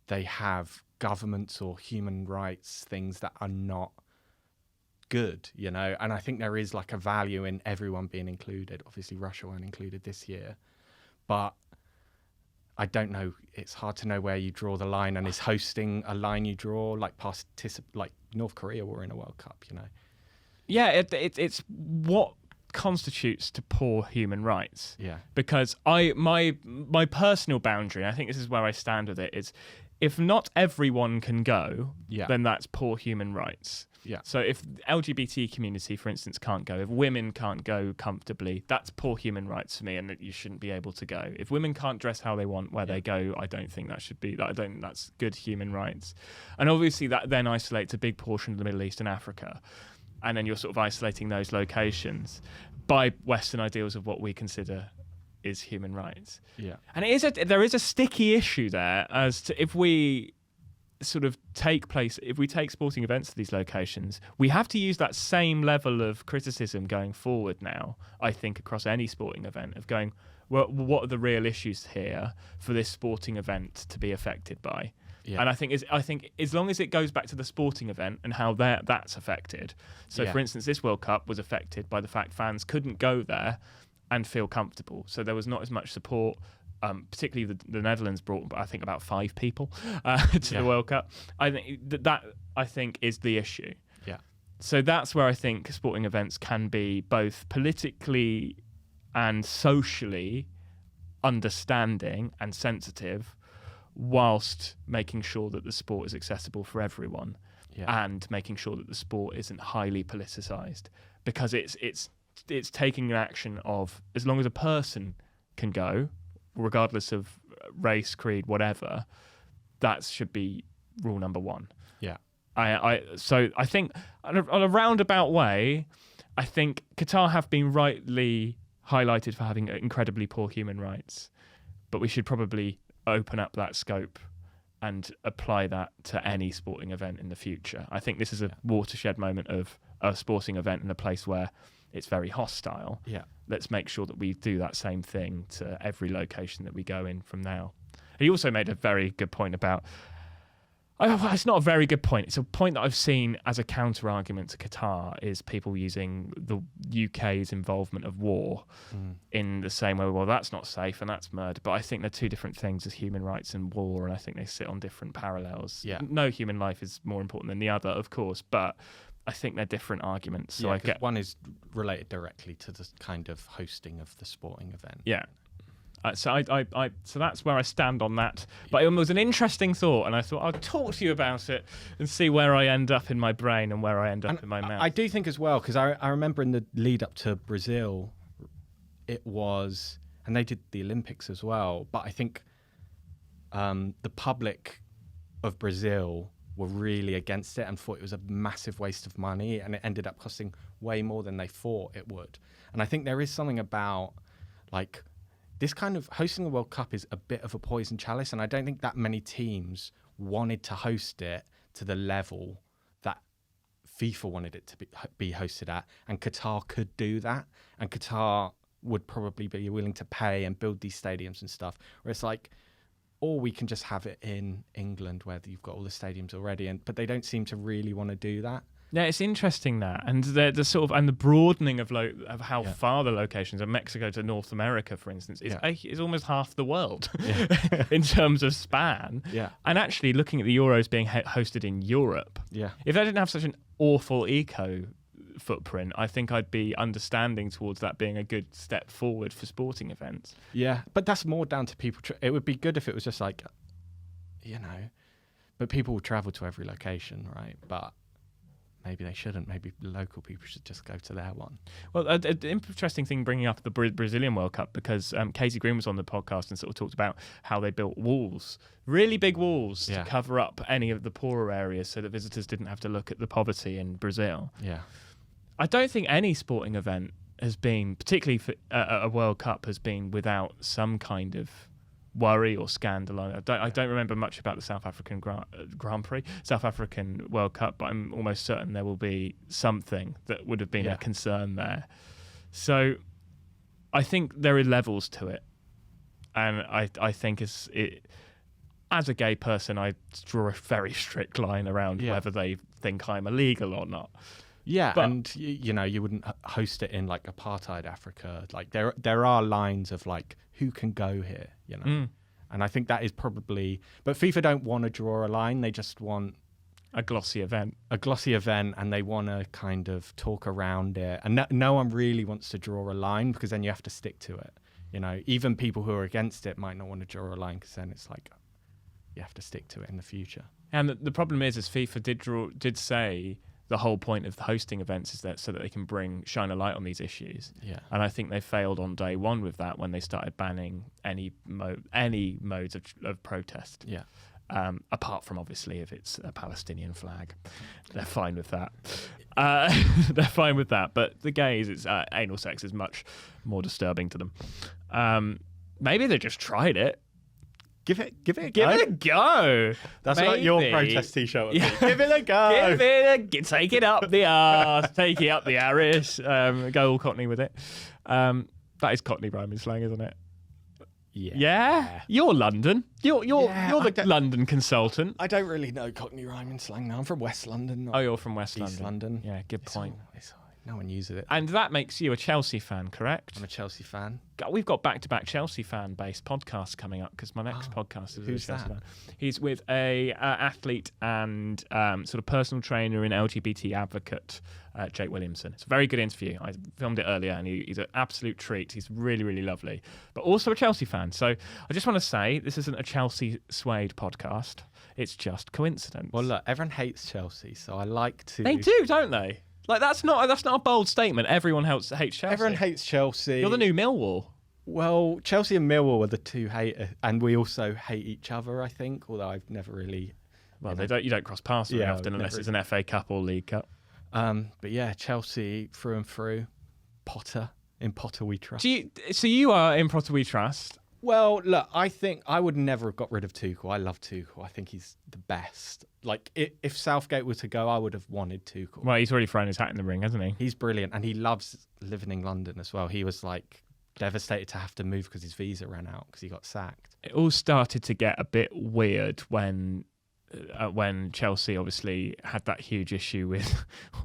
they have governments or human rights things that are not good, you know. And I think there is like a value in everyone being included. Obviously Russia weren't included this year, but I don't know, it's hard to know where you draw the line, and is hosting a line you draw, like like North Korea were in a World Cup, you know. Yeah, it's what constitutes to poor human rights. Yeah. Because my personal boundary, I think this is where I stand with it, is if not everyone can go, then that's poor human rights. Yeah. So if the LGBT community, for instance, can't go, if women can't go comfortably, that's poor human rights for me, and that you shouldn't be able to go. If women can't dress how they want where they go, I don't think that should be. I don't think that's good human rights. And obviously that then isolates a big portion of the Middle East and Africa. and then you're sort of isolating those locations by Western ideals of what we consider is human rights. Yeah. And there is a sticky issue there as to if we sort of take sporting events to these locations, we have to use that same level of criticism going forward now, I think, across any sporting event of going, well, what are the real issues here for this sporting event to be affected by? Yeah. And I think as long as it goes back to the sporting event and how that's affected. So, for instance, this World Cup was affected by the fact fans couldn't go there and feel comfortable. So there was not as much support. Particularly the Netherlands brought, I think, about 5 people to the World Cup. I think that I think is the issue. Yeah. So that's where I think sporting events can be both politically and socially understanding and sensitive, whilst making sure that the sport is accessible for everyone, and making sure that the sport isn't highly politicized, because it's taking an action of, as long as a person can go, regardless of race, creed, whatever, that should be rule number 1. Yeah. So I think on a roundabout way, I think Qatar have been rightly highlighted for having incredibly poor human rights, but we should probably open up that scope and apply that to any sporting event in the future. I think this is a watershed moment of a sporting event in a place where it's very hostile. Yeah. Let's make sure that we do that same thing to every location that we go in from now. He also made a very good point about... it's not a very good point. It's a point that I've seen as a counter-argument to Qatar, is people using the UK's involvement of war in the same way, well, that's not safe and that's murder. But I think they're two different things, as human rights and war, and I think they sit on different parallels. Yeah. No human life is more important than the other, of course, but I think they're different arguments. So I get one is related directly to the kind of hosting of the sporting event. Yeah. So that's where I stand on that. But it was an interesting thought, and I thought I'd talk to you about it and see where I end up in my brain and where I end up in my mouth. I do think as well, because I remember in the lead up to Brazil, it was, and they did the Olympics as well, but I think the public of Brazil were really against it and thought it was a massive waste of money, and it ended up costing way more than they thought it would. And I think there is something about, like, this kind of hosting the World Cup is a bit of a poison chalice, and I don't think that many teams wanted to host it to the level that FIFA wanted it to be hosted at, and Qatar could do that, and Qatar would probably be willing to pay and build these stadiums and stuff, where it's like, or we can just have it in England where you've got all the stadiums already, but they don't seem to really want to do that. Yeah, it's interesting that, and the sort of, and the broadening of how far the locations of Mexico to North America, for instance, is almost half the world in terms of span. Yeah, and actually looking at the Euros being hosted in Europe, if they didn't have such an awful eco footprint, I think I'd be understanding towards that being a good step forward for sporting events. Yeah, but that's more down to people. It would be good if it was just like, but people will travel to every location, right? But maybe they shouldn't. Maybe local people should just go to their one. Well, an interesting thing bringing up the Brazilian World Cup, because Casey Green was on the podcast and sort of talked about how they built walls, really big walls, to cover up any of the poorer areas so that visitors didn't have to look at the poverty in Brazil. Yeah. I don't think any sporting event has been, particularly for a World Cup, has been without some kind of worry or scandal. I don't remember much about the South African Grand Prix, South African World Cup, but I'm almost certain there will be something that would have been a concern there. So I think there are levels to it, and I think as a gay person, I draw a very strict line around whether they think I'm illegal or not. Yeah, but, and you wouldn't host it in like apartheid Africa. Like there are lines of like who can go here, and I think that is probably. But FIFA don't want to draw a line; they just want a glossy event, and they want to kind of talk around it. And no one really wants to draw a line, because then you have to stick to it. Even people who are against it might not want to draw a line, because then it's like you have to stick to it in the future. And the problem is FIFA did say the whole point of the hosting events is that so that they can shine a light on these issues. Yeah. And I think they failed on day one with that when they started banning any modes of protest. Yeah. apart from obviously if it's a Palestinian flag. They're fine with that. They're fine with that. But the gays, it's anal sex is much more disturbing to them. Maybe they just tried it. Give it a go. That's Maybe. like your protest t-shirt. Yeah. Give it a go. Take it up the arse. Take it up the arse. Go all Cockney with it. That is Cockney rhyming slang, isn't it? Yeah. You're London. You're the London consultant. I don't really know Cockney rhyming slang now. I'm from West London. Oh, you're from West East London. Yeah, good point. No one uses it. And that makes you a Chelsea fan, correct? I'm a Chelsea fan. We've got back-to-back Chelsea fan-based podcasts coming up because my next podcast is who's a Chelsea that? fan. He's with a athlete and sort of personal trainer and LGBT advocate, Jake Williamson. It's a very good interview. I filmed it earlier, and he's an absolute treat. He's really, really lovely, but also a Chelsea fan. So I just want to say this isn't a Chelsea-swayed podcast. It's just coincidence. Well, look, everyone hates Chelsea, so I like to... They do, don't they? Like that's not a bold statement. Everyone hates Chelsea. Everyone hates Chelsea. You're the new Millwall. Well, Chelsea and Millwall are the two haters, and we also hate each other, I think. Although I've never really. Well, you don't cross paths very often unless it's an FA Cup or League Cup. But yeah, Chelsea through and through. Potter, in Potter we trust. So you are in Potter we trust. Well, look, I think I would never have got rid of Tuchel. I love Tuchel. I think he's the best. Like, if Southgate were to go, I would have wanted Tuchel. Well, he's already thrown his hat in the ring, hasn't he? He's brilliant, and he loves living in London as well. He was, like, devastated to have to move because his visa ran out because he got sacked. It all started to get a bit weird when Chelsea obviously had that huge issue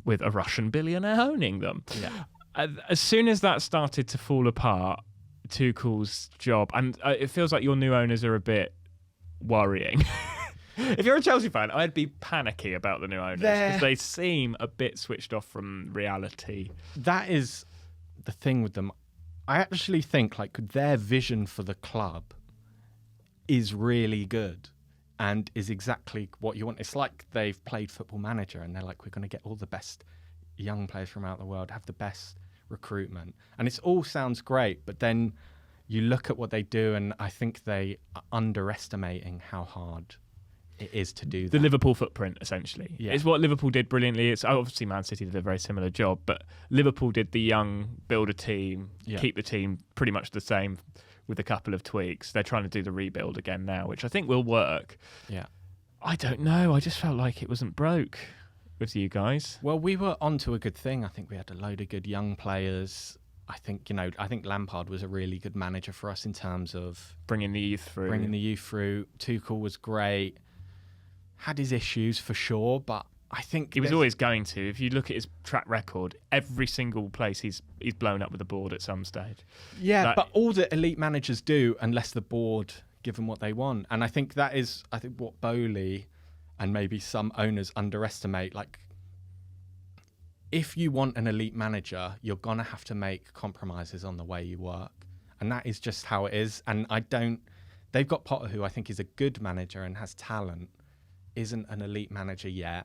with a Russian billionaire owning them. Yeah. As soon as that started to fall apart, Tuchel's job, and it feels like your new owners are a bit worrying. If you're a Chelsea fan, I'd be panicky about the new owners because they seem a bit switched off from reality. That is the thing with them. I actually think like their vision for the club is really good and is exactly what you want. It's like they've played Football Manager and they're like, we're going to get all the best young players from out the world, have the best recruitment. And it all sounds great, but then you look at what they do and I think they are underestimating how hard it is to do that. The Liverpool footprint, essentially. Yeah. It's what Liverpool did brilliantly. It's obviously Man City did a very similar job, but Liverpool did the young, build a team, keep the team pretty much the same with a couple of tweaks. They're trying to do the rebuild again now, which I think will work. Yeah. I don't know. I just felt like it wasn't broke with you guys. Well, we were onto a good thing. I think we had a load of good young players. I think Lampard was a really good manager for us in terms of bringing the youth through. Tuchel was great. Had his issues for sure, but I think he was always going to. If you look at his track record, every single place he's blown up with the board at some stage. Yeah, but all the elite managers do, unless the board give them what they want. And I think that is, what Bowley and maybe some owners underestimate. Like, if you want an elite manager, you're gonna have to make compromises on the way you work, and that is just how it is. And they've got Potter, who I think is a good manager and has talent. Isn't an elite manager yet.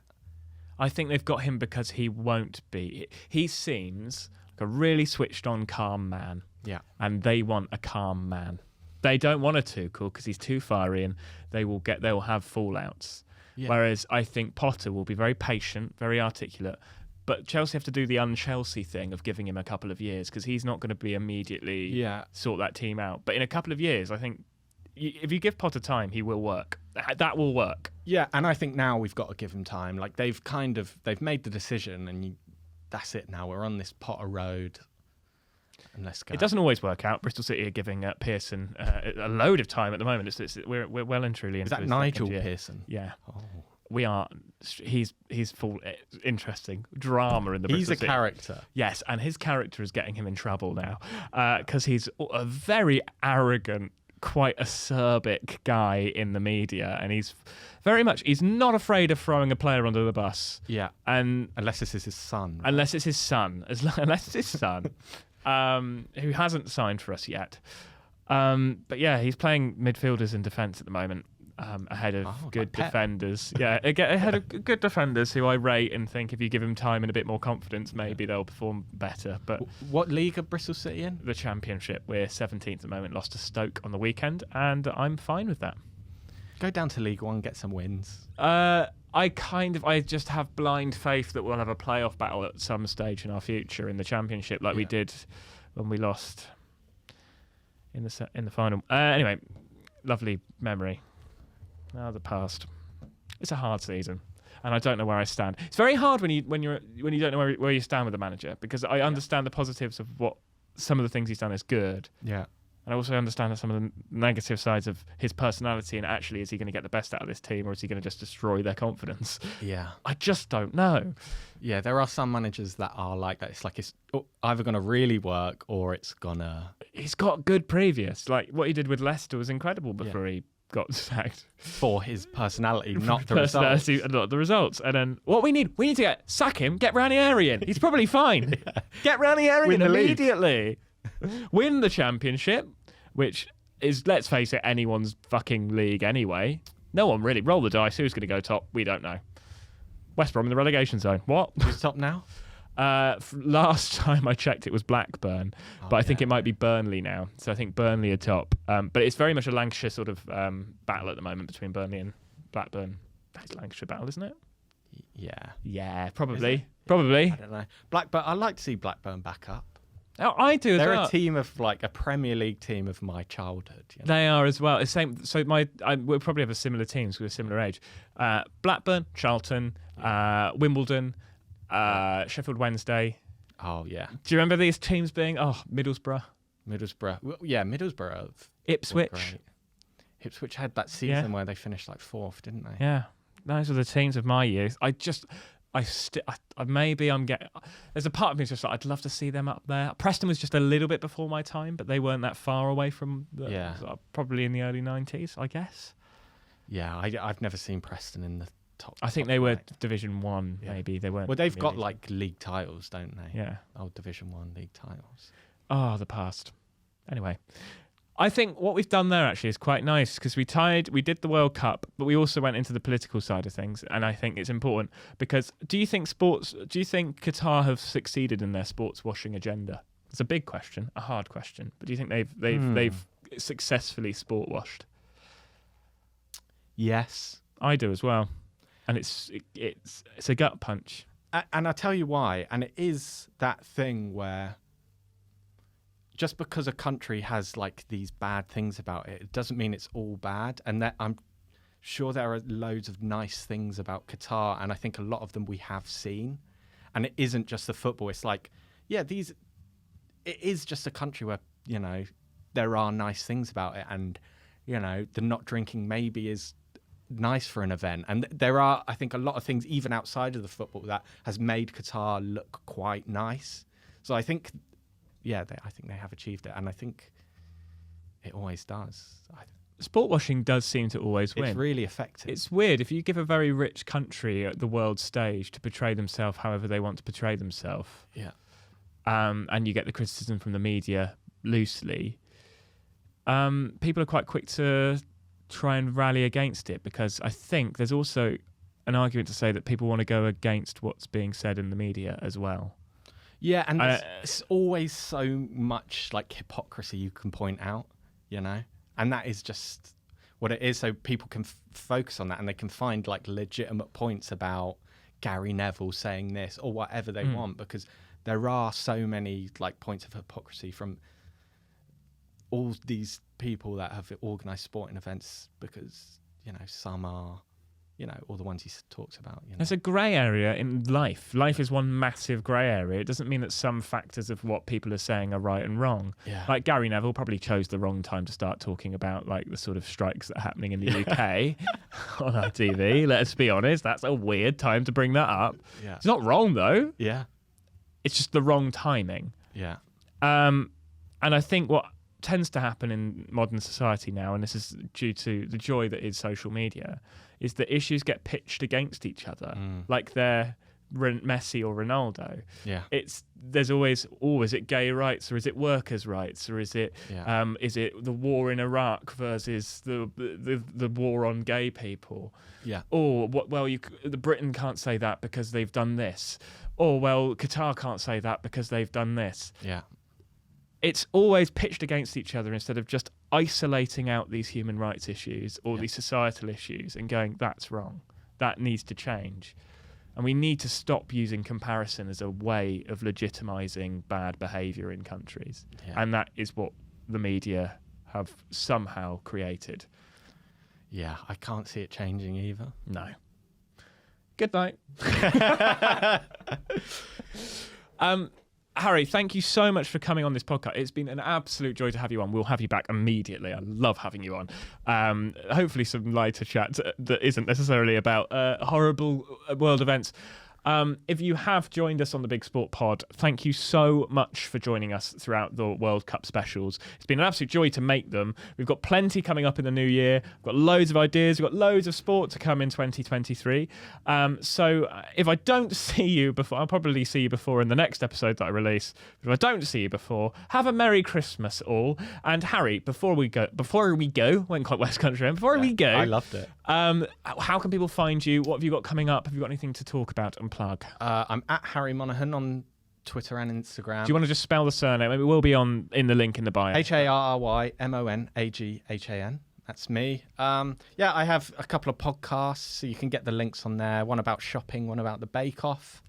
I think they've got him because he won't be. He seems like a really switched on, calm man. Yeah. And they want a calm man. They don't want a Tuchel because he's too fiery and they will have fallouts. Yeah. Whereas I think Potter will be very patient, very articulate. But Chelsea have to do the un-Chelsea thing of giving him a couple of years because he's not going to be immediately sort that team out. But in a couple of years, I think if you give Potter time, he will work. That will work. Yeah, and I think now we've got to give him time. Like they've made the decision, and that's it. Now we're on this Potter road, and let's go. It doesn't always work out. Bristol City are giving Pearson a load of time at the moment. We're well and truly into. Is that Nigel Pearson? Yeah. Oh. We are. He's full interesting drama in the. He's Bristol a City. character. Yes, and his character is getting him in trouble now because he's a very arrogant, quite acerbic guy in the media, and he's not afraid of throwing a player under the bus. Yeah, and unless this is his son. Right? Unless it's his son, who hasn't signed for us yet. But yeah, he's playing midfielders in defence at the moment. Ahead of good defenders. Yeah, ahead of good defenders who I rate and think if you give them time and a bit more confidence, maybe they'll perform better. But what league are Bristol City in? The Championship. We're 17th at the moment, lost to Stoke on the weekend, and I'm fine with that. Go down to League One, get some wins. I just have blind faith that we'll have a playoff battle at some stage in our future in the Championship, like we did when we lost in the final. Anyway, lovely memory. Now the past. It's a hard season, and I don't know where I stand. It's very hard when you don't know where you stand with the manager, because I understand the positives of what some of the things he's done is good. Yeah. And I also understand some of the negative sides of his personality, and actually, is he going to get the best out of this team, or is he going to just destroy their confidence? Yeah. I just don't know. Yeah, there are some managers that are like that. It's like it's either going to really work or it's going to... He's got good previous. Like, what he did with Leicester was incredible before he got sacked. For his personality, not the personality, results. not the results. And then, what we need to sack him, get Ranieri in. He's probably fine. Get Ranieri in immediately. Win the Championship, which is, let's face it, anyone's fucking league anyway. No one really. Roll the dice. Who's going to go top? We don't know. West Brom in the relegation zone. What? Who's top now? Last time I checked, it was Blackburn, but I think it might be Burnley now. So I think Burnley are top. But it's very much a Lancashire sort of battle at the moment between Burnley and Blackburn. That's a Lancashire battle, isn't it? Yeah, probably. Probably. I don't know. Blackburn. I'd like to see Blackburn back up. Oh, I do as well. They're a team of, like, a Premier League team of my childhood. You know? They are as well. It's same. So we'll probably have a similar team because we're a similar age. Blackburn, Charlton, Wimbledon, Sheffield Wednesday. Oh, yeah. Do you remember these teams being, Middlesbrough? Well, yeah, Middlesbrough. Ipswich. Ipswich had that season where they finished, like, 4th, didn't they? Yeah. Those are the teams of my youth. Maybe I'm getting... There's a part of me that's just like, I'd love to see them up there. Preston was just a little bit before my time, but they weren't that far away from... Probably in the early 90s, I guess. Yeah, I've never seen Preston in the top... I think they were Division 1, maybe. They weren't... Well, they've got, like, league titles, don't they? Yeah. Old Division 1 league titles. Oh, the past. Anyway... I think what we've done there actually is quite nice, because we did the World Cup, but we also went into the political side of things, and I think it's important because do you think Qatar have succeeded in their sports washing agenda? It's a big question, a hard question, but do you think they've successfully sport washed? Yes, I do as well, and it's a gut punch. And I'll tell you why, and it is that thing where just because a country has like these bad things about it, it doesn't mean it's all bad. And that I'm sure there are loads of nice things about Qatar, and I think a lot of them we have seen. And it isn't just the football. It's like, it is just a country where, you know, there are nice things about it, and, you know, the not drinking maybe is nice for an event. And there are, I think, a lot of things even outside of the football that has made Qatar look quite nice. So I think, I think they have achieved it, and I think it always does. Sport washing does seem to always win. It's really effective. It's weird if you give a very rich country at the world stage to portray themselves however they want to portray themselves. Yeah. And you get the criticism from the media loosely. People are quite quick to try and rally against it, because I think there's also an argument to say that people want to go against what's being said in the media as well. Yeah, and it's always so much like hypocrisy you can point out, you know? And that is just what it is, so people can focus on that, and they can find like legitimate points about Gary Neville saying this or whatever they want, because there are so many like points of hypocrisy from all these people that have organised sporting events, because, you know, some are, you know, all the ones he talks about. You know. There's a grey area in life. Life is one massive grey area. It doesn't mean that some factors of what people are saying are right and wrong. Yeah. Like Gary Neville probably chose the wrong time to start talking about like the sort of strikes that are happening in the UK on our TV. Let's be honest, that's a weird time to bring that up. Yeah. It's not wrong though. Yeah. It's just the wrong timing. Yeah. And I think what tends to happen in modern society now, and this is due to the joy that is social media, is that issues get pitched against each other, like they're Messi or Ronaldo. Yeah, there's always, is it gay rights, or is it workers' rights, or is it the war in Iraq versus the war on gay people? Yeah. Or the Britain can't say that because they've done this. Or well, Qatar can't say that because they've done this. Yeah. it's always pitched against each other instead of just isolating out these human rights issues or these societal issues and going, that's wrong. That needs to change. And we need to stop using comparison as a way of legitimizing bad behavior in countries. Yeah. And that is what the media have somehow created. Yeah, I can't see it changing either. No. Good night. Harry, thank you so much for coming on this podcast. It's been an absolute joy to have you on. We'll have you back immediately. I love having you on. Hopefully some lighter chat that isn't necessarily about horrible world events. If you have joined us on the Big Sport Pod, thank you so much for joining us throughout the World Cup specials. It's been an absolute joy to make them. We've got plenty coming up in the new year. We've got loads of ideas. We've got loads of sport to come in 2023. So if I don't see you before, I'll probably see you before in the next episode that I release. If I don't see you before, have a Merry Christmas all. And Harry, before we go, went quite West Country, and before we go, I loved it. How can people find you? What have you got coming up? Have you got anything to talk about and plug? I'm at Harry Monaghan on Twitter and Instagram. Do you want to just spell the surname? It will be in the link in the bio. HarryMonaghan. That's me. I have a couple of podcasts, so you can get the links on there. One about shopping, one about the Bake Off.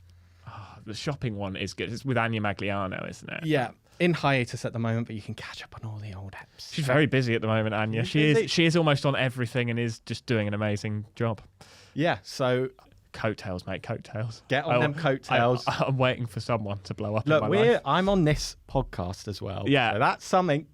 Oh, the shopping one is good. It's with Anya Magliano, isn't it? Yeah. In hiatus at the moment, but you can catch up on all the old apps. She's very busy at the moment, Anya. She is almost on everything and is just doing an amazing job. Yeah, so coattails, mate, coattails. Get on them coattails. I'm waiting for someone to blow up in my life. I'm on this podcast as well. Yeah. So that's something.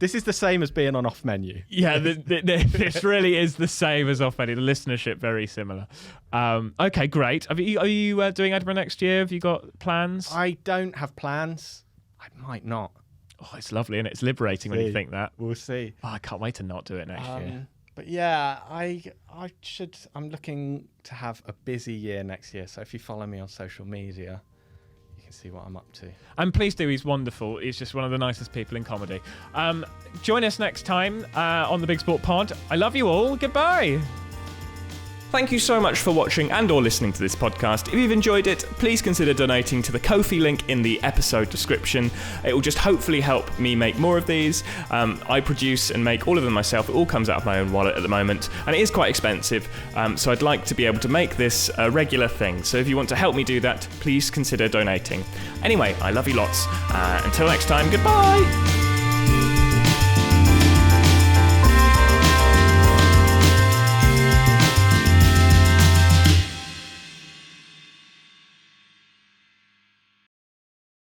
This is the same as being on Off Menu. Yeah, this really is the same as Off Menu. The listenership, very similar. Okay, great. Are you doing Edinburgh next year? Have you got plans? I don't have plans. I might not. Oh, it's lovely, and it's liberating when you think that. We'll see. Oh, I can't wait to not do it next year. But yeah, I'm looking to have a busy year next year. So if you follow me on social media, you can see what I'm up to. And please do. He's wonderful. He's just one of the nicest people in comedy. Join us next time on the Big Sport Pod. I love you all. Goodbye. Thank you so much for watching and or listening to this podcast. If you've enjoyed it, please consider donating to the Ko-fi link in the episode description. It will just hopefully help me make more of these. I produce and make all of them myself. It all comes out of my own wallet at the moment, and it is quite expensive. So I'd like to be able to make this a regular thing. So if you want to help me do that, please consider donating. Anyway, I love you lots. Until next time, goodbye.